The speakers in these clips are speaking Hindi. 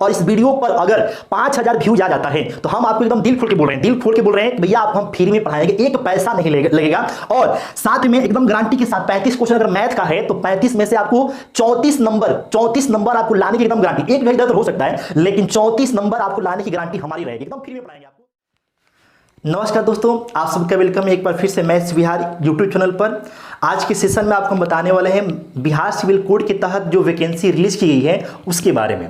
और इस वीडियो पर अगर 5000 व्यूज आ जाता है तो हम आपको एकदम दिल खोल के बोल रहे हैं, दिल खोल के बोल रहे हैं कि भैया आपको हम फ्री में पढ़ाएंगे, एक पैसा नहीं लगेगा। और साथ में एकदम गारंटी के साथ 35 क्वेश्चन अगर मैथ का है तो 35 में से आपको 34 नंबर आपको लाने की एकदम गारंटी। एक इधर हो सकता है लेकिन 34 नंबर आपको लाने की गारंटी हमारी रहेगी, एकदम फ्री में पढ़ाएंगे आपको। नमस्कार दोस्तों, आप सबका वेलकम है एक बार फिर से मैथ्स बिहार यूट्यूब चैनल पर। आज के सेशन में आपको हम बताने वाले हैं बिहार सिविल कोड के तहत जो वैकेंसी रिलीज की गई है उसके बारे में।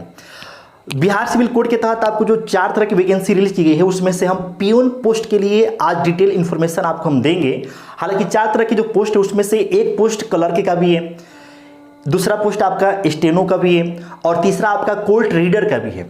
बिहार सिविल कोड के तहत आपको जो 4 तरह की वैकेंसी रिलीज की गई है उसमें से हम पियून पोस्ट के लिए आज डिटेल इन्फॉर्मेशन आपको हम देंगे। हालांकि 4 तरह की जो पोस्ट है उसमें से एक पोस्ट क्लर्क का भी है, दूसरा पोस्ट आपका स्टेनो का भी है और तीसरा आपका कोर्ट रीडर का भी है।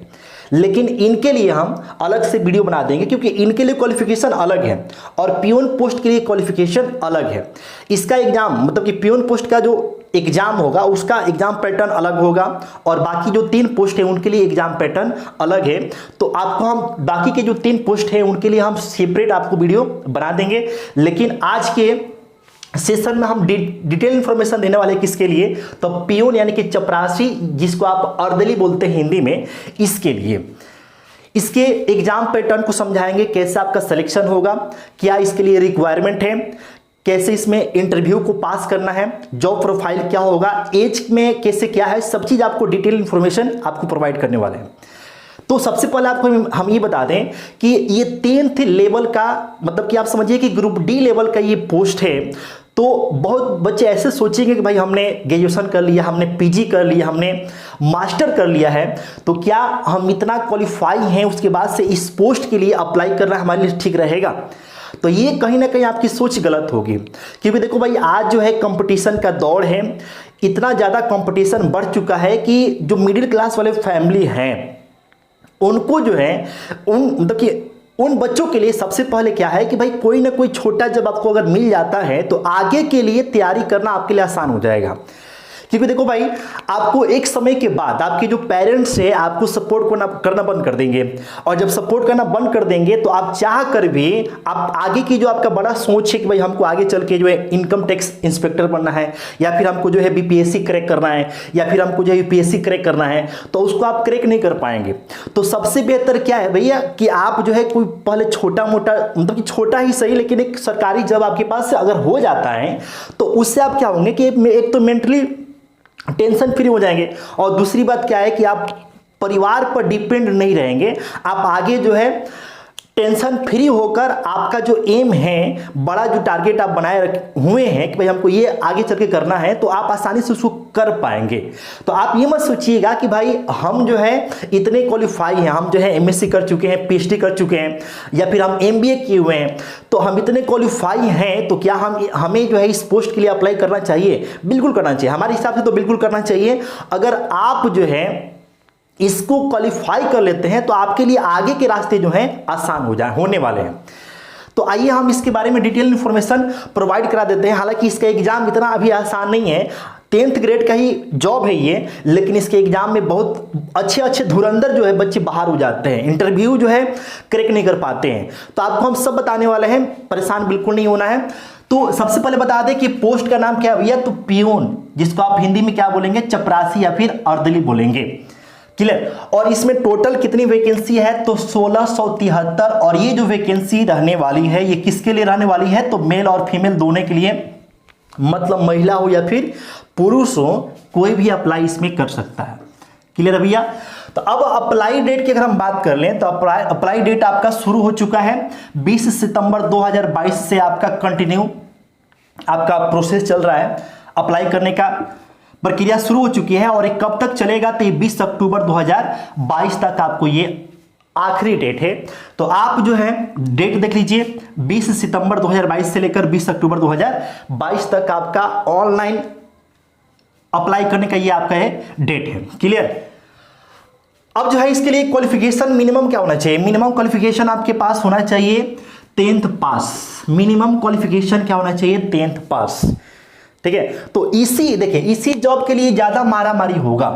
लेकिन इनके लिए हम अलग से वीडियो बना देंगे क्योंकि इनके लिए क्वालिफिकेशन अलग है और पियून पोस्ट के लिए क्वालिफिकेशन अलग है। इसका एग्जाम मतलब कि पियून पोस्ट का जो एग्जाम होगा उसका एग्जाम पैटर्न अलग होगा और बाकी जो 3 पोस्ट है उनके लिए एग्जाम पैटर्न अलग है। तो आपको हम बाकी के जो 3 पोस्ट है उनके लिए हम सेपरेट आपको वीडियो बना देंगे। लेकिन आज के सेशन में हम डिटेल इंफॉर्मेशन देने वाले किसके लिए, तो पियून यानी कि चपरासी जिसको आप अर्दली बोलते हैं हिंदी में, इसके लिए। इसके एग्जाम पैटर्न को समझाएंगे, कैसे आपका सिलेक्शन होगा, क्या इसके लिए रिक्वायरमेंट है, कैसे इसमें इंटरव्यू को पास करना है, जॉब प्रोफाइल क्या होगा, एज में कैसे क्या है, सब चीज आपको डिटेल इंफॉर्मेशन आपको प्रोवाइड करने वाले हैं। तो सबसे पहले आपको हम ये बता दें कि ये 10th लेवल का मतलब कि आप समझिए कि ग्रुप डी लेवल का ये पोस्ट है। तो बहुत बच्चे ऐसे सोचेंगे कि भाई हमने ग्रेजुएशन कर लिया, हमने पीजी कर लिया, हमने मास्टर कर लिया है, तो क्या हम इतना क्वालिफाई हैं उसके बाद से इस पोस्ट के लिए अप्लाई करना हमारे लिए ठीक रहेगा? तो ये कहीं ना कहीं आपकी सोच गलत होगी क्योंकि देखो भाई आज जो है कंपटीशन का दौर है, इतना ज़्यादा कंपटीशन बढ़ चुका है कि जो मिडिल क्लास वाले फैमिली हैं उनको जो है मतलब कि उन बच्चों के लिए सबसे पहले क्या है कि भाई कोई ना कोई छोटा जब आपको अगर मिल जाता है तो आगे के लिए तैयारी करना आपके लिए आसान हो जाएगा। क्योंकि देखो भाई आपको एक समय के बाद आपके जो पेरेंट्स है आपको सपोर्ट करना बंद कर देंगे और जब सपोर्ट करना बंद कर देंगे तो आप चाह कर भी आप आगे की जो आपका बड़ा सोच है कि भाई हमको आगे चल के जो है इनकम टैक्स इंस्पेक्टर बनना है या फिर हमको जो है बीपीएससी क्रैक करना है या फिर हमको जो है यूपीएससी क्रैक करना है, तो उसको आप क्रैक नहीं कर पाएंगे। तो सबसे बेहतर क्या है भैया कि आप जो है कोई पहले छोटा मोटा मतलब कि छोटा ही सही लेकिन एक सरकारी जॉब आपके पास से अगर हो जाता है तो उससे आप क्या होंगे कि एक तो मेंटली टेंशन फ्री हो जाएंगे और दूसरी बात क्या है कि आप परिवार पर डिपेंड नहीं रहेंगे। आप आगे जो है टेंशन फ्री होकर आपका जो एम है, बड़ा जो टारगेट आप बनाए हुए हैं कि भाई हमको ये आगे चल के करना है, तो आप आसानी से उसको कर पाएंगे। तो आप ये मत सोचिएगा कि भाई हम जो है इतने क्वालिफाई हैं, हम जो है एमएससी कर चुके हैं, पीएचडी कर चुके हैं या फिर हम एमबीए किए हुए हैं, तो हम इतने क्वालिफाई हैं तो क्या हमें जो है इस पोस्ट के लिए अप्लाई करना चाहिए? बिल्कुल करना चाहिए, हमारे हिसाब से तो बिल्कुल करना चाहिए। अगर आप जो है इसको क्वालिफाई कर लेते हैं तो आपके लिए आगे के रास्ते जो हैं आसान होने वाले हैं। तो आइए हम इसके बारे में डिटेल इंफॉर्मेशन प्रोवाइड करा देते हैं। हालांकि इसका एग्जाम इतना अभी आसान नहीं है, 10th ग्रेड का ही जॉब है ये, लेकिन इसके एग्जाम में बहुत अच्छे धुरंधर जो है बच्चे बाहर हो जाते हैं, इंटरव्यू जो है क्रैक नहीं कर पाते हैं। तो आपको हम सब बताने वाले हैं, परेशान बिल्कुल नहीं होना है। तो सबसे पहले बता दें कि पोस्ट का नाम क्या है भैया, तो पियून, जिसको आप हिंदी में क्या बोलेंगे, चपरासी या फिर अर्दली बोलेंगे। क्लियर? और इसमें टोटल कितनी वैकेंसी है, तो 1673। और ये जो वैकेंसी रहने वाली है ये किसके लिए रहने वाली है, तो मेल और फीमेल दोनों के लिए, मतलब महिला हो या फिर पुरुष हो, कोई भी अप्लाई इसमें कर सकता है। क्लियर है भैया? तो अब अप्लाई डेट की अगर हम बात कर लें तो अप्लाई डेट आपका शुरू हो चुका है 20 सितंबर 2022 से आपका कंटिन्यू आपका प्रोसेस चल रहा है। अप्लाई करने का प्रक्रिया शुरू हो चुकी है और ये कब तक चलेगा, तो ये 20 अक्टूबर 2022 तक आपको ये आखिरी डेट है। तो आप जो है डेट देख लीजिए, 20 सितंबर 2022 से लेकर 20 अक्टूबर 2022 तक आपका ऑनलाइन अप्लाई करने का ये आपका डेट है। क्लियर? अब जो है इसके लिए क्वालिफिकेशन मिनिमम क्या होना चाहिए, मिनिमम क्वालिफिकेशन आपके पास होना चाहिए 10th पास। मिनिमम क्वालिफिकेशन क्या होना चाहिए, 10th पास। ठीक है? तो इसी जॉब के लिए ज्यादा मारामारी होगा।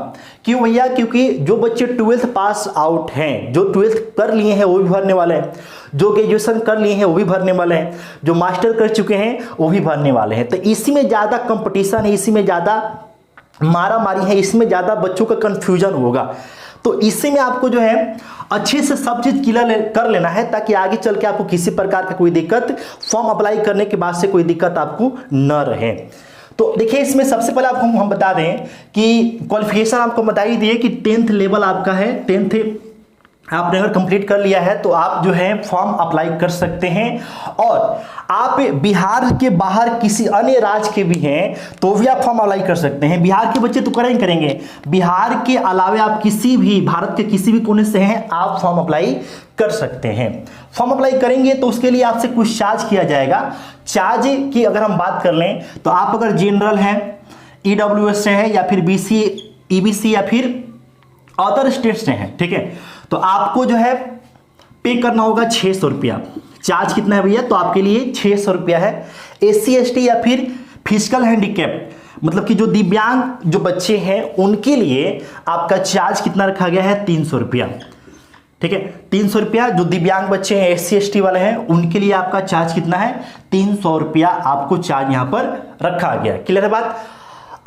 क्यों भैया? क्योंकि जो बच्चे 12th पास आउट हैं, जो 12th कर लिए हैं वो भी भरने वाले हैं, जो ग्रेजुएशन कर लिए हैं वो भी भरने वाले हैं, जो मास्टर कर चुके हैं वो भी भरने वाले हैं। तो इसी में ज्यादा कंपटीशन है, इसी में ज्यादा मारामारी है, इसमें ज्यादा बच्चों का कंफ्यूजन होगा। तो इसी में आपको जो है अच्छे से सब चीज क्लियर कर लेना है, ताकि आगे चल के आपको किसी प्रकार का कोई दिक्कत फॉर्म अप्लाई करने के बाद से कोई दिक्कत आपको न रहे। तो देखिए इसमें सबसे पहले आपको हम बता दें कि क्वालिफिकेशन आपको बता ही दिए कि 10th लेवल आपका है, 10th आपने अगर कंप्लीट कर लिया है तो आप जो है फॉर्म अप्लाई कर सकते हैं। और आप बिहार के बाहर किसी अन्य राज्य के भी हैं तो भी आप फॉर्म अप्लाई कर सकते हैं। बिहार के बच्चे तो करेंगे, बिहार के अलावा आप किसी भी भारत के किसी भी कोने से हैं आप फॉर्म अप्लाई कर सकते हैं। फॉर्म अप्लाई करेंगे तो उसके लिए आपसे कुछ चार्ज किया जाएगा। चार्ज की अगर हम बात कर लें तो आप अगर जनरल हैं, EWS से हैं, या फिर BC EBC या फिर अदर स्टेट से हैं, ठीक है, तो आपको जो है पे करना होगा 600 रुपया। चार्ज कितना है भैया? तो आपके लिए 600 रुपया है। SC ST या फिर फिजिकल हैंडीकैप मतलब कि जो दिव्यांग जो बच्चे हैं उनके लिए आपका चार्ज कितना रखा गया है? 300 रुपया, ठीक है, 300 रुपया। जो दिव्यांग बच्चे हैं SC ST वाले हैं उनके लिए आपका चार्ज कितना है? 300 रुपया आपको चार्ज यहां पर रखा गया। क्लियर है बात?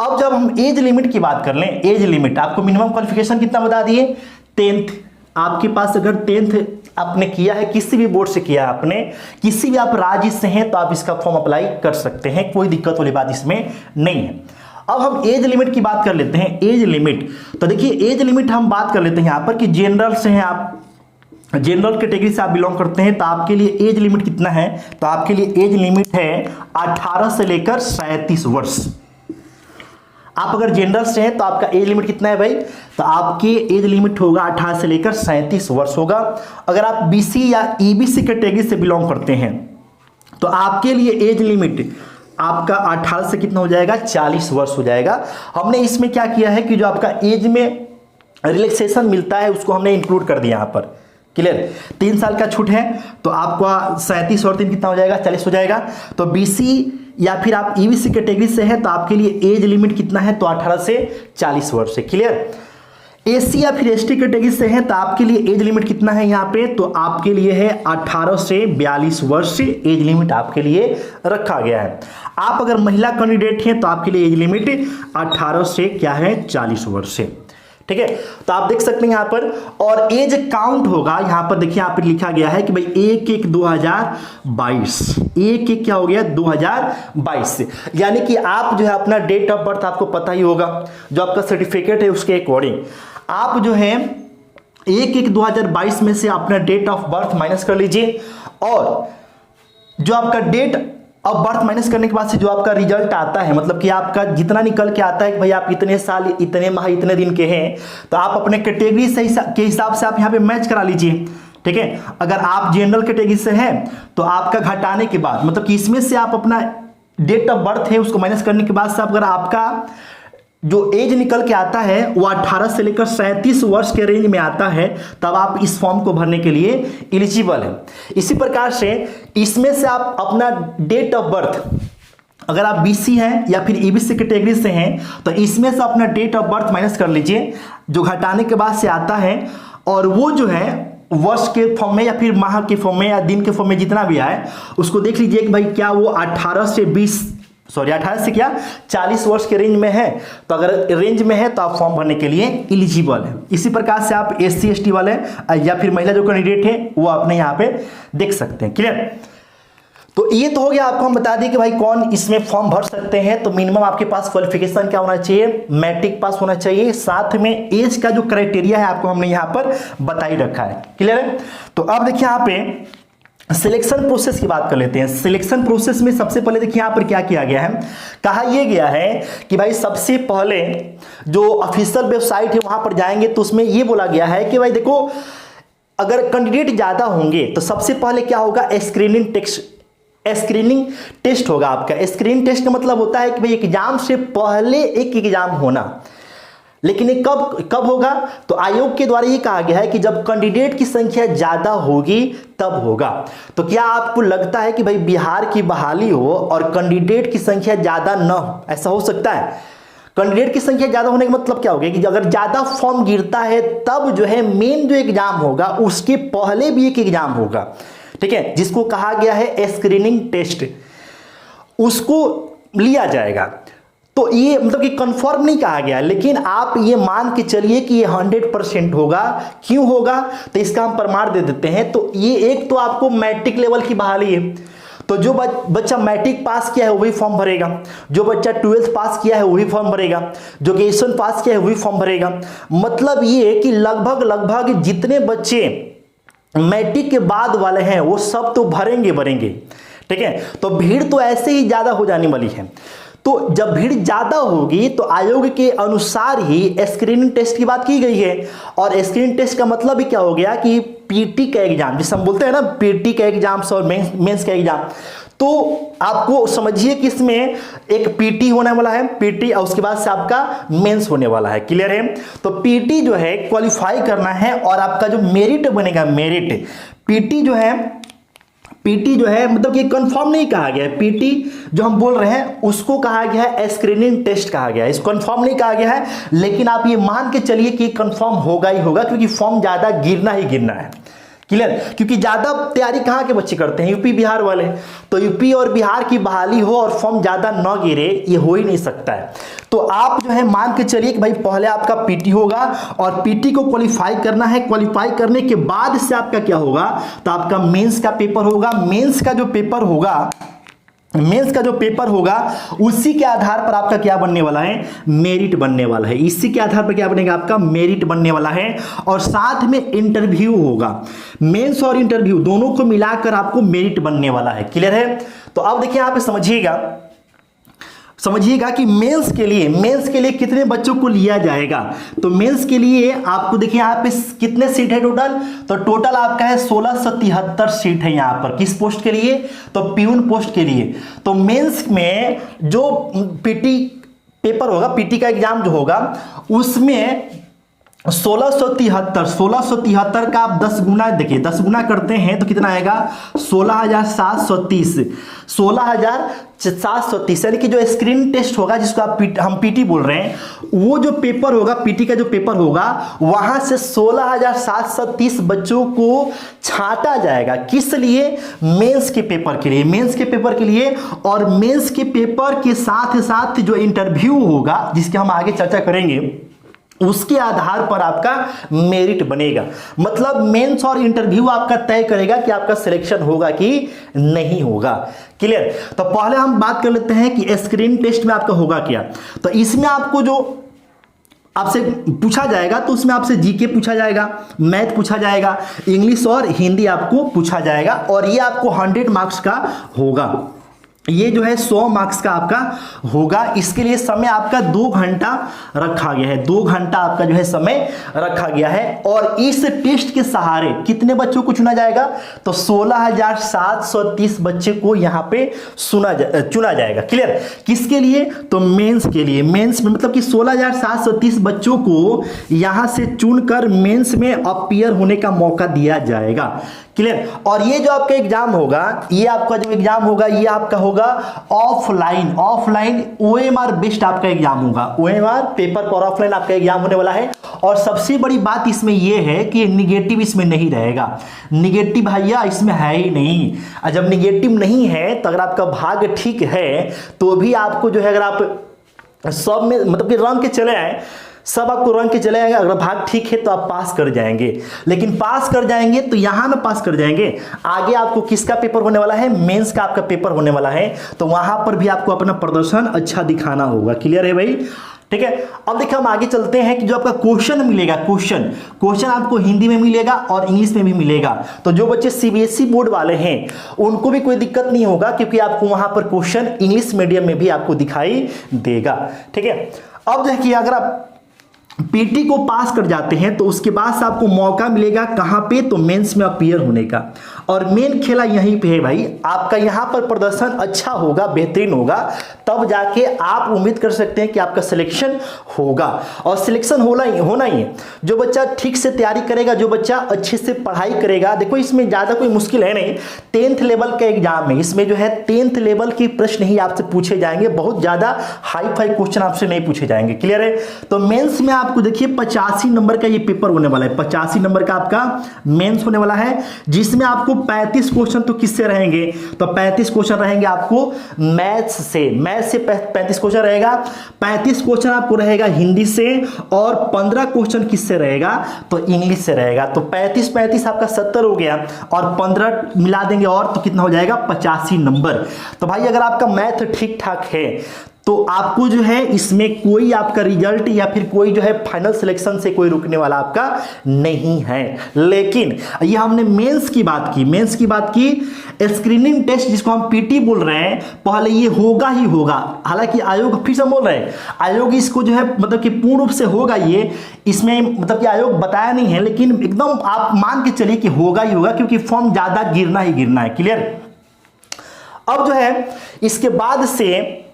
अब जब हम एज लिमिट की बात कर लें, एज लिमिट आपको मिनिमम क्वालिफिकेशन कितना बता दिए? 10th। आपके पास अगर 10th आपने किया है, किसी भी बोर्ड से किया है आपने, किसी भी आप राज्य से हैं, तो आप इसका फॉर्म अप्लाई कर सकते हैं, कोई दिक्कत वाली बात इसमें नहीं है। अब हम एज लिमिट की बात कर लेते हैं। एज लिमिट, तो देखिए एज लिमिट हम बात कर लेते हैं यहां पर कि जनरल से हैं आप, जनरल कैटेगरी से आप बिलोंग करते हैं तो आपके लिए एज लिमिट कितना है? तो आपके लिए एज लिमिट है 18 से लेकर 37 वर्ष। आप अगर जनरल से हैं तो आपका एज लिमिट कितना है भाई? तो आपकी एज लिमिट होगा 18 से लेकर 37 वर्ष होगा। अगर आप BC या EBC कैटेगरी से बिलोंग करते हैं तो आपके लिए एज लिमिट आपका 18 से कितना हो जाएगा? 40 वर्ष हो जाएगा। हमने इसमें क्या किया है कि जो आपका एज में रिलैक्सेशन मिलता है उसको हमने इंक्लूड कर दिया यहाँ पर। क्लियर? 3 साल का छूट है तो आपका 37 और 3 कितना हो जाएगा? 40 हो जाएगा। तो BC या फिर आप EBC कैटेगरी से है तो आपके लिए एज लिमिट कितना है? तो 18 से 40 वर्ष है। क्लियर? SC या फिर ST कैटेगरी से है तो आपके लिए एज लिमिट कितना है यहाँ पे? तो आपके लिए है 18 से 42 वर्ष एज लिमिट आपके लिए रखा गया है। आप अगर महिला कैंडिडेट हैं तो आपके लिए एज लिमिट 18 से क्या है? 40 वर्ष है। ठीक है, तो आप देख सकते हैं यहां पर। और एज काउंट होगा यहां पर, देखिए यहां पर लिखा गया है कि भाई 1/1/2022, 1/1 क्या हो गया? 2022, यानी कि आप जो है अपना डेट ऑफ बर्थ आपको पता ही होगा, जो आपका सर्टिफिकेट है उसके अकॉर्डिंग आप जो है 1/1/2022 में से अपना डेट ऑफ बर्थ माइनस कर लीजिए, और जो आपका डेट अब बर्थ माइनस करने के बाद से जो आपका रिजल्ट आता है, मतलब कि आपका जितना निकल के आता है कि भाई आप इतने साल, इतने माह, इतने दिन के हैं, तो आप अपने कैटेगरी से के हिसाब से आप यहाँ पे मैच करा लीजिए। ठीक है, अगर आप जनरल कैटेगरी से हैं तो आपका घटाने के बाद, मतलब कि इसमें से आप अपना डेट ऑफ बर्थ है उसको माइनस करने के बाद से अगर आपका जो एज निकल के आता है वो 18 से लेकर 37 वर्ष के रेंज में आता है, तब आप इस फॉर्म को भरने के लिए एलिजिबल है। इसी प्रकार से इसमें से आप अपना डेट ऑफ बर्थ, अगर आप BC हैं या फिर EBC कैटेगरी से हैं तो इसमें से अपना डेट ऑफ बर्थ माइनस कर लीजिए, जो घटाने के बाद से आता है, और वो जो है वर्ष के फॉर्म में या फिर माह के फॉर्म में या दिन के फॉर्म में जितना भी आए उसको देख लीजिए कि भाई क्या वो 18 से क्या 40 वर्ष के रेंज में है। तो अगर रेंज में है तो आप फॉर्म भरने के लिए एलिजिबल है। इसी प्रकार से आप SC ST वाले या फिर महिला जो कैंडिडेट है वो आपने यहाँ पे देख सकते हैं। क्लियर? तो ये तो हो गया, आपको हम बता दें कि भाई कौन इसमें फॉर्म भर सकते हैं। तो मिनिमम आपके पास क्वालिफिकेशन क्या होना चाहिए? मैट्रिक पास होना चाहिए, साथ में एज का जो क्राइटेरिया है आपको हमने यहाँ पर बता ही रखा है। क्लियर है? तो अब देखिए यहाँ पे सिलेक्शन प्रोसेस की बात कर लेते हैं। सिलेक्शन प्रोसेस में सबसे पहले देखिए यहां पर क्या किया गया है, कहा यह गया है कि भाई सबसे पहले जो ऑफिशियल वेबसाइट है वहां पर जाएंगे तो उसमें यह बोला गया है कि भाई देखो अगर कैंडिडेट ज्यादा होंगे तो सबसे पहले क्या होगा? स्क्रीनिंग टेस्ट होगा आपका। स्क्रीनिंग टेस्ट का मतलब होता है कि भाई एग्जाम से पहले एक एग्जाम होना, लेकिन ये कब होगा? तो आयोग के द्वारा ये कहा गया है कि जब कैंडिडेट की संख्या ज्यादा होगी तब होगा। तो क्या आपको लगता है कि भाई बिहार की बहाली हो और कैंडिडेट की संख्या ज्यादा न हो? ऐसा हो सकता है? कैंडिडेट की संख्या ज्यादा होने का मतलब क्या होगा कि अगर ज्यादा फॉर्म गिरता है तब जो है मेन जो एग्जाम होगा उसके पहले भी एक एग्जाम होगा, ठीक है, जिसको कहा गया है स्क्रीनिंग टेस्ट, उसको लिया जाएगा। तो ये मतलब कि कंफर्म नहीं कहा गया, लेकिन आप ये मान के चलिए कि ये 100% होगा। क्यों होगा, तो इसका हम प्रमाण दे देते हैं। तो ये एक तो आपको मैट्रिक लेवल की बहाली है, तो जो बच्चा मैट्रिक पास किया है वही फॉर्म भरेगा, जो बच्चा 12th पास किया है वही फॉर्म भरेगा, जो ग्रेजुएशन पास किया है वही फॉर्म भरेगा। मतलब ये कि लगभग जितने बच्चे मैट्रिक के बाद वाले हैं वो सब तो भरेंगे। ठीक है, तो भीड़ तो ऐसे ही ज्यादा हो जाने वाली है। तो जब भीड़ ज्यादा होगी तो आयोग के अनुसार ही स्क्रीनिंग टेस्ट की बात की गई है। और स्क्रीनिंग टेस्ट का मतलब ही क्या हो गया कि पीटी का एग्जाम, जिसे हम बोलते हैं ना पीटी का एग्जाम और मेंस का एग्जाम, तो आपको समझिए कि इसमें एक पीटी होने वाला है, पीटी, और उसके बाद से आपका मेंस होने वाला है। क्लियर है, तो पीटी जो है क्वालिफाई करना है और आपका जो मेरिट बनेगा, मेरिट पीटी जो है मतलब कि कंफर्म नहीं कहा गया है। पीटी जो हम बोल रहे हैं उसको कहा गया है स्क्रीनिंग टेस्ट कहा गया है, इसको कंफर्म नहीं कहा गया है। लेकिन आप ये मान के चलिए कि कंफर्म होगा ही होगा, क्योंकि फॉर्म ज्यादा गिरना ही गिरना है। क्लियर, क्योंकि ज्यादा तैयारी कहाँ के बच्चे करते हैं, यूपी बिहार वाले। तो यूपी और बिहार की बहाली हो और फॉर्म ज्यादा न गिरे, ये हो ही नहीं सकता है। तो आप जो है मान के चलिए कि भाई पहले आपका पीटी होगा और पीटी को क्वालिफाई करना है। क्वालिफाई करने के बाद से आपका क्या होगा, तो आपका मेंस का पेपर होगा। मेंस का जो पेपर होगा उसी के आधार पर आपका क्या बनने वाला है, मेरिट बनने वाला है। इसी के आधार पर क्या बनेगा, आपका मेरिट बनने वाला है। और साथ में इंटरव्यू होगा, मेंस और इंटरव्यू दोनों को मिलाकर आपको मेरिट बनने वाला है। क्लियर है, तो अब देखिए यहां पे समझिएगा कि मेंस के लिए कितने बच्चों को लिया जाएगा। तो मेंस के लिए आपको देखिए यहाँ पे कितने सीट है टोटल, तो टोटल आपका है 1673 सीट है यहाँ पर। किस पोस्ट के लिए, तो प्यून पोस्ट के लिए। तो मेंस में जो पीटी पेपर होगा, पीटी का एग्जाम जो होगा उसमें 1673 का आप 10 गुना देखिए, 10 गुना करते हैं तो कितना आएगा, 16,730 यानी कि जो स्क्रीन टेस्ट होगा जिसको हम पीटी बोल रहे हैं, वो जो पेपर होगा, पीटी का जो पेपर होगा, वहां से 16,730 बच्चों को छांटा जाएगा। किस लिए, मेंस के पेपर के लिए, और मेंस के पेपर के साथ जो इंटरव्यू होगा जिसके हम आगे चर्चा करेंगे, उसके आधार पर आपका मेरिट बनेगा। मतलब मेंस और इंटरव्यू आपका तय करेगा कि आपका सिलेक्शन होगा कि नहीं होगा। क्लियर, तो पहले हम बात कर लेते हैं कि स्क्रीन टेस्ट में आपका होगा क्या। तो इसमें आपको जो आपसे पूछा जाएगा, तो उसमें आपसे जीके पूछा जाएगा, मैथ पूछा जाएगा, इंग्लिश और हिंदी आपको पूछा जाएगा। और ये आपको 100 मार्क्स का होगा। ये जो है 100 मार्क्स का आपका होगा। इसके लिए समय आपका 2 घंटा रखा गया है, 2 घंटा आपका जो है समय रखा गया है। और इस टेस्ट के सहारे कितने बच्चों को चुना जाएगा, तो 16,730 बच्चे को यहां पे चुना जाएगा। क्लियर, किसके लिए, तो मेंस के लिए। मेंस में मतलब कि 16,730 बच्चों को यहां से चुनकर मेंस में अपीयर होने का मौका दिया जाएगा। क्लियर, और ये जो आपका एग्जाम होगा, ये आपका जो एग्जाम होगा, ये आपका होगा ऑफलाइन OMR बेस्ड आपका एग्जाम होगा। OMR पेपर पर ऑफलाइन आपका एग्जाम होने वाला है। और सबसे बड़ी बात इसमें यह है कि निगेटिव इसमें नहीं रहेगा। निगेटिव भैया इसमें है ही नहीं। और जब निगेटिव नहीं है तो अगर आपका भाग्य ठीक है तो भी आपको जो है, अगर आप सब में मतलब कि रंग के चले आए, सब आपको रंग के चले आएगा। अगर भाग ठीक है तो आप पास कर जाएंगे। लेकिन पास कर जाएंगे तो यहां ना पास कर जाएंगे, आगे आपको किसका पेपर होने वाला है, मेंस का आपका पेपर होने वाला है। तो वहां पर भी आपको अपना प्रदर्शन अच्छा दिखाना होगा। क्लियर है भाई, ठीक है। अब देखिए हम आगे चलते हैं कि जो आपका क्वेश्चन मिलेगा, क्वेश्चन आपको हिंदी में मिलेगा और इंग्लिश में भी मिलेगा। तो जो बच्चे सीबीएसई बोर्ड वाले हैं उनको भी कोई दिक्कत नहीं होगा, क्योंकि आपको वहां पर क्वेश्चन इंग्लिश मीडियम में भी आपको दिखाई देगा। ठीक है, अब देखिए अगर आप पीटी को पास कर जाते हैं तो उसके बाद से आपको मौका मिलेगा कहां पे, तो मेंस में अपीयर होने का। और मेन खेला यहीं पे है भाई, आपका यहां पर प्रदर्शन अच्छा होगा, बेहतरीन होगा, तब जाके आप उम्मीद कर सकते हैं कि आपका सिलेक्शन होगा। और सिलेक्शन होना ही है। जो बच्चा ठीक से तैयारी करेगा, जो बच्चा अच्छे से पढ़ाई करेगा, देखो इसमें ज्यादा कोई मुश्किल है नहीं। 10th लेवल का एग्जाम है, इसमें जो है 10th लेवल के प्रश्न ही आपसे पूछे जाएंगे, बहुत ज्यादा हाई फाई क्वेश्चन आपसे नहीं पूछे जाएंगे। क्लियर है, तो मेंस में आप आपको देखिए 85 नंबर का ये पेपर होने वाला है, 85 नंबर का आपका मेंस होने वाला है, जिसमें आपको 35 क्वेश्चन तो किससे रहेंगे, तो 35 क्वेश्चन रहेंगे आपको मैथ्स से 35 क्वेश्चन रहेगा। 35 क्वेश्चन आपको रहेगा हिंदी से और 15 क्वेश्चन किससे रहेगा, तो इंग्लिश से रहेगा। तो 35 आपका 70 हो गया और 15 मिला देंगे और तो कितना हो जाएगा 85 नंबर। तो भाई अगर आपका मैथ ठीक ठाक है तो आपको जो है इसमें कोई आपका रिजल्ट या फिर कोई जो है फाइनल सिलेक्शन से कोई रुकने वाला आपका नहीं है। लेकिन ये हमने मेंस की बात की, स्क्रीनिंग टेस्ट जिसको हम पीटी बोल रहे हैं, पहले ये होगा ही होगा। हालांकि आयोग फिर से बोल रहे हैं, आयोग इसको जो है मतलब कि पूर्ण रूप से होगा, ये इसमें मतलब कि आयोग बताया नहीं है, लेकिन एकदम आप मान के चलिए कि होगा ही होगा, क्योंकि फॉर्म ज्यादा गिरना ही गिरना है। क्लियर। अब जो है इसके बाद से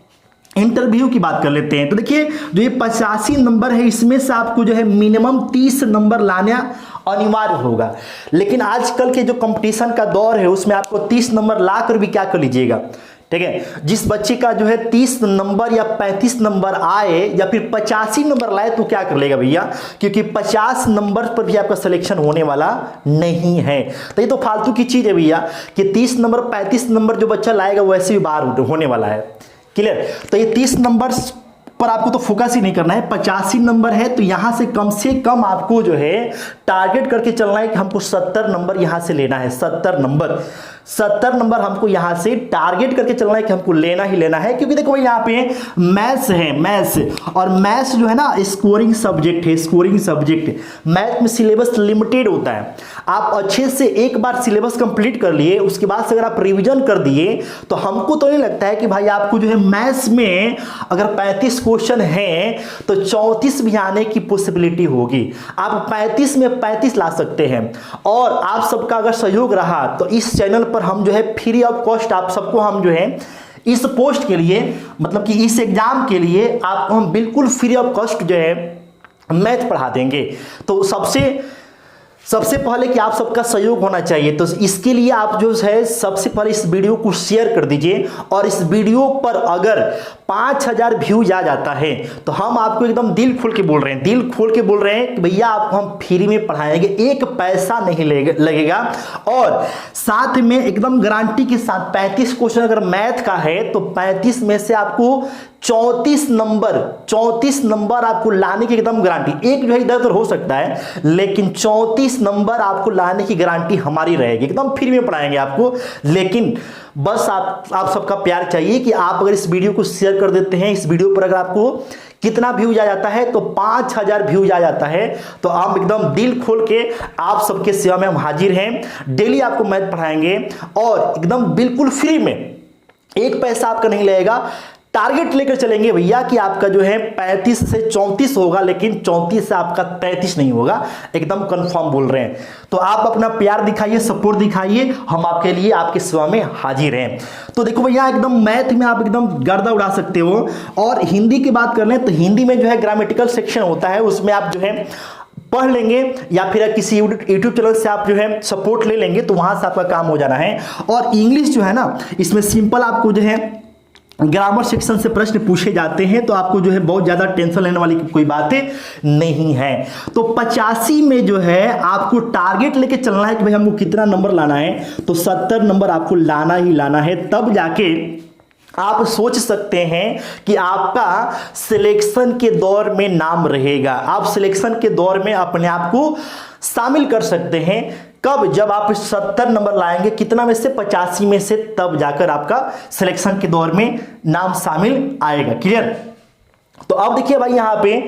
इंटरव्यू की बात कर लेते हैं। तो देखिए जो ये 85 नंबर है, इसमें से आपको जो है मिनिमम 30 नंबर लाना अनिवार्य होगा। लेकिन आजकल के जो कंपटीशन का दौर है उसमें आपको 30 नंबर ला कर भी क्या कर लीजिएगा, ठीक है। जिस बच्चे का जो है 30 नंबर या 35 नंबर आए या फिर 85 नंबर लाए तो क्या कर लेगा भैया, क्योंकि 50 नंबर पर भी आपका सिलेक्शन होने वाला नहीं है। तो ये तो फालतू की चीज है भैया कि 30 नंबर 35 नंबर जो बच्चा लाएगा वैसे भी बाहर होने वाला है। क्लियर। तो ये 30 नंबर पर आपको तो फोकस ही नहीं करना है। 85 नंबर है तो यहां से कम आपको जो है टारगेट करके चलना है कि हमको 70 नंबर यहां से लेना है। 70 नंबर हमको यहां से टारगेट करके चलना है कि हमको लेना ही लेना है। क्योंकि देखो भाई यहाँ पे मैथ्स है, मैथ्स और मैथ्स जो है ना स्कोरिंग सब्जेक्ट है, स्कोरिंग सब्जेक्ट। मैथ में सिलेबस लिमिटेड होता है। आप अच्छे से एक बार सिलेबस कंप्लीट कर लिए, उसके बाद से अगर आप रिवीजन कर दिए तो हमको तो नहीं लगता है कि भाई आपको जो है मैथ्स में अगर 35 क्वेश्चन है तो 34 भी आने की पॉसिबिलिटी होगी। आप 35 में 35 ला सकते हैं। और आप सबका अगर सहयोग रहा तो इस चैनल पर हम जो है फ्री ऑफ कॉस्ट आप सबको हम जो है इस पोस्ट के लिए मतलब कि इस एग्जाम के लिए आपको हम बिल्कुल फ्री ऑफ कॉस्ट जो है मैथ पढ़ा देंगे। तो सबसे पहले कि आप सबका सहयोग होना चाहिए। तो इसके लिए आप जो है सबसे पहले इस वीडियो को शेयर कर दीजिए और इस वीडियो पर अगर 5000 व्यूज आ जाता है तो हम आपको एकदम दिल खोल के बोल रहे हैं कि भैया आपको हम फ्री में पढ़ाएंगे, एक पैसा नहीं लगेगा। और साथ में एकदम गारंटी के साथ 35 क्वेश्चन अगर मैथ का है तो 35 में से आपको 34 नंबर आपको लाने की एकदम गारंटी। एक जो है इधर उधर हो सकता है लेकिन 34 नंबर आपको लाने की गारंटी हमारी रहेगी। एकदम फ्री में पढ़ाएंगे आपको। लेकिन बस आप सबका प्यार चाहिए कि आप अगर इस वीडियो को शेयर कर देते हैं, इस वीडियो पर अगर आपको कितना व्यूज आ जाता है तो 5000 व्यूज आ जाता है तो आप एकदम दिल खोल के आप सबके सेवा में हम हाजिर हैं। डेली आपको मैथ पढ़ाएंगे और एकदम बिल्कुल फ्री में, एक पैसा आपका नहीं लगेगा। टारगेट लेकर चलेंगे भैया कि आपका जो है 35 से 34 होगा, लेकिन 34 से आपका 33 नहीं होगा, एकदम कंफर्म बोल रहे हैं। तो आप अपना प्यार दिखाइए, सपोर्ट दिखाइए, हम आपके लिए आपके सेवा में हाजिर हैं। तो देखो भैया एकदम मैथ में आप एकदम गर्दा उड़ा सकते हो। और हिंदी की बात कर लें तो हिंदी में जो है ग्रामेटिकल सेक्शन होता है, उसमें आप जो है पढ़ लेंगे या फिर किसी यूट्यूब चैनल से आप जो है सपोर्ट ले लेंगे तो वहां से आपका काम हो जाना है। और इंग्लिश जो है ना, इसमें सिंपल आपको जो है ग्रामर सेक्शन से प्रश्न पूछे जाते हैं, तो आपको जो है बहुत ज्यादा टेंशन लेने वाली कोई बातें नहीं है। तो 85 में जो है आपको टारगेट लेके चलना है कि भाई हमको कितना नंबर लाना है, तो 70 नंबर आपको लाना ही लाना है। तब जाके आप सोच सकते हैं कि आपका सिलेक्शन के दौर में नाम रहेगा। आप सिलेक्शन के दौर में अपने आप को शामिल कर सकते हैं। कब? जब आप 70 नंबर लाएंगे, कितना में से 85 में से, तब जाकर आपका सिलेक्शन के दौर में नाम शामिल आएगा। क्लियर। तो अब देखिए भाई यहां पे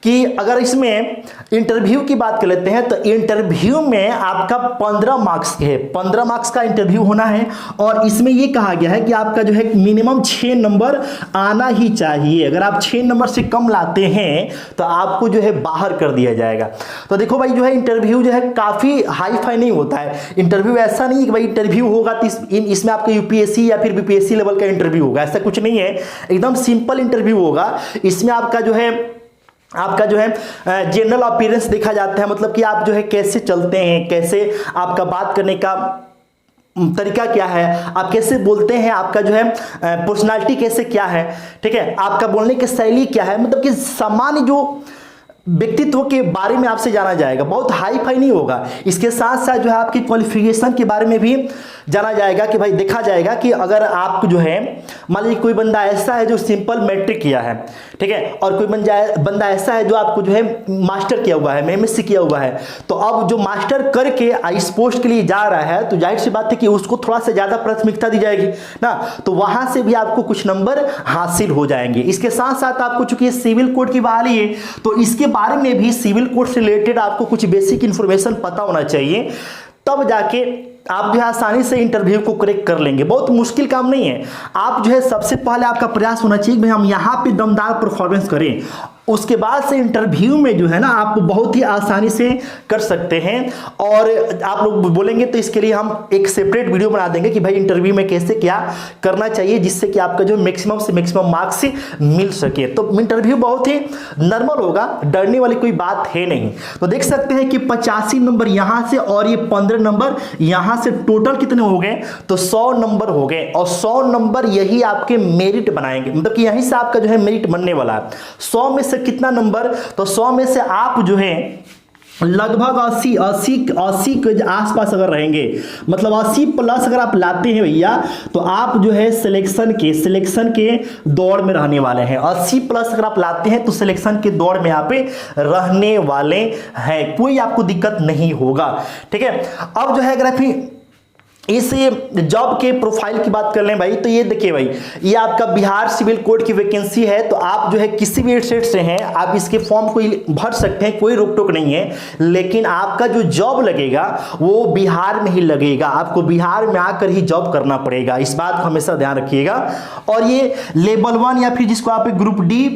कि अगर इसमें इंटरव्यू की बात कर लेते हैं तो इंटरव्यू में आपका 15 मार्क्स है, 15 मार्क्स का इंटरव्यू होना है। और इसमें यह कहा गया है कि आपका जो है मिनिमम 6 नंबर आना ही चाहिए। अगर आप 6 नंबर से कम लाते हैं तो आपको जो है बाहर कर दिया जाएगा। तो देखो भाई जो है इंटरव्यू जो है काफी हाई फाई नहीं होता है। इंटरव्यू ऐसा नहीं कि भाई इंटरव्यू होगा तो इसमें आपका यूपीएससी या फिर बीपीएससी लेवल का इंटरव्यू होगा, ऐसा कुछ नहीं है। एकदम सिंपल इंटरव्यू होगा। इसमें आपका जो है जनरल अपीयरेंस देखा जाता है, मतलब कि आप जो है कैसे चलते हैं, कैसे आपका बात करने का तरीका क्या है, आप कैसे बोलते हैं, आपका जो है पर्सनालिटी कैसे क्या है, ठीक है, आपका बोलने की शैली क्या है, मतलब कि सामान्य जो व्यक्तित्व के बारे में आपसे जाना जाएगा, बहुत हाई फाई नहीं होगा। इसके साथ साथ जो है आपकी क्वालिफिकेशन के बारे में भी जाना जाएगा कि भाई देखा जाएगा कि अगर आप जो है मान लीजिए कोई बंदा ऐसा है जो सिंपल मैट्रिक किया है, ठीक है, और कोई बंदा ऐसा है जो आपको जो है मास्टर किया हुआ है, एमएससी किया हुआ है, तो अब जो मास्टर करके इस पोस्ट के लिए जा रहा है तो जाहिर सी बात है कि उसको थोड़ा सा ज़्यादा प्राथमिकता दी जाएगी ना, तो वहाँ से भी आपको कुछ नंबर हासिल हो जाएंगे। इसके साथ साथ आपको चूंकि सिविल कोड की बहाली है तो इसके बारे में भी सिविल कोड से रिलेटेड आपको कुछ बेसिक इंफॉर्मेशन पता होना चाहिए, तब जाके आप जो है आसानी से इंटरव्यू को क्रैक कर लेंगे। बहुत मुश्किल काम नहीं है। आप जो है सबसे पहले आपका प्रयास होना चाहिए कि हम यहाँ पे दमदार परफॉर्मेंस करें, उसके बाद से इंटरव्यू में जो है ना आप बहुत ही आसानी से कर सकते हैं। और आप लोग बोलेंगे तो इसके लिए हम एक सेपरेट वीडियो बना देंगे कि भाई इंटरव्यू में कैसे क्या करना चाहिए जिससे कि आपका जो मैक्सिमम से मैक्सिमम मार्क्स मिल सके। तो इंटरव्यू बहुत ही नॉर्मल होगा, डरने वाली कोई बात है नहीं। तो देख सकते हैं कि 85 नंबर यहाँ से और ये 15 नंबर यहाँ से, टोटल कितने हो गए, तो 100 नंबर हो गए। और 100 नंबर यही आपके मेरिट बनाएंगे, मतलब कि यहीं से आपका जो है मेरिट बनने वाला है। 100 में से कितना नंबर, तो 100 में से आप जो है लगभग 80 के आसपास अगर रहेंगे, मतलब 80 प्लस अगर आप लाते हैं भैया तो आप जो है सिलेक्शन के दौड़ में रहने वाले हैं। 80 प्लस अगर आप लाते हैं तो सिलेक्शन के दौड़ में यहाँ पे रहने वाले हैं, कोई आपको दिक्कत नहीं होगा, ठीक है। अब जो है अगर आप इस जॉब के प्रोफाइल की बात कर लें भाई, तो ये देखिए भाई, ये आपका बिहार सिविल कोड की वैकेंसी है। तो आप जो है किसी भी स्टेट से हैं आप इसके फॉर्म को भर सकते हैं, कोई रोक टोक नहीं है। लेकिन आपका जो जॉब लगेगा वो बिहार में ही लगेगा, आपको बिहार में आकर ही जॉब करना पड़ेगा, इस बात को हमेशा ध्यान रखिएगा। और ये लेवल 1 या फिर जिसको आप ग्रुप डी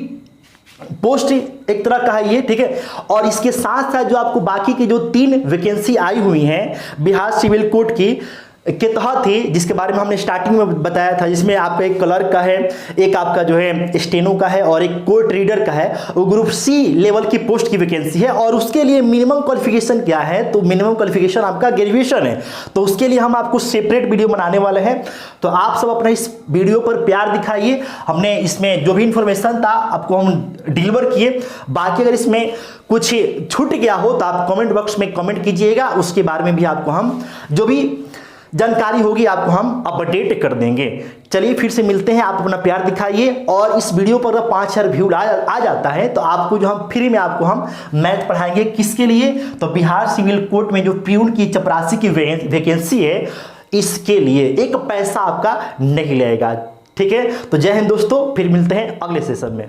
पोस्ट एक तरह का है ये, ठीक है। और इसके साथ साथ जो आपको बाकी की जो 3 वैकेंसी आई हुई हैं बिहार सिविल कोड की के तहत ही, जिसके बारे में हमने स्टार्टिंग में बताया था, जिसमें आपका एक क्लर्क का है, एक आपका जो है स्टेनो का है और एक कोर्ट रीडर का है, वो ग्रुप सी लेवल की पोस्ट की वैकेंसी है। और उसके लिए मिनिमम क्वालिफिकेशन क्या है, तो मिनिमम क्वालिफिकेशन आपका ग्रेजुएशन है। तो उसके लिए हम आपको सेपरेट वीडियो बनाने वाले हैं, तो आप सब अपना इस वीडियो पर प्यार दिखाइए। हमने इसमें जो भी इंफॉर्मेशन था आपको हम डिलीवर किए। बाकी अगर इसमें कुछ छूट गया हो तो आप कमेंट बॉक्स में कमेंट कीजिएगा, उसके बारे में भी आपको हम जो भी जानकारी होगी आपको हम अपडेट कर देंगे। चलिए फिर से मिलते हैं, आप अपना प्यार दिखाइए। और इस वीडियो पर अगर 5000 व्यू आ जाता है तो आपको जो हम फ्री में आपको हम मैथ पढ़ाएंगे। किसके लिए, तो बिहार सिविल कोड में जो प्यून की चपरासी की वैकेंसी है इसके लिए। एक पैसा आपका नहीं लगेगा, ठीक है। तो जय हिंद दोस्तों, फिर मिलते हैं अगले सेशन में।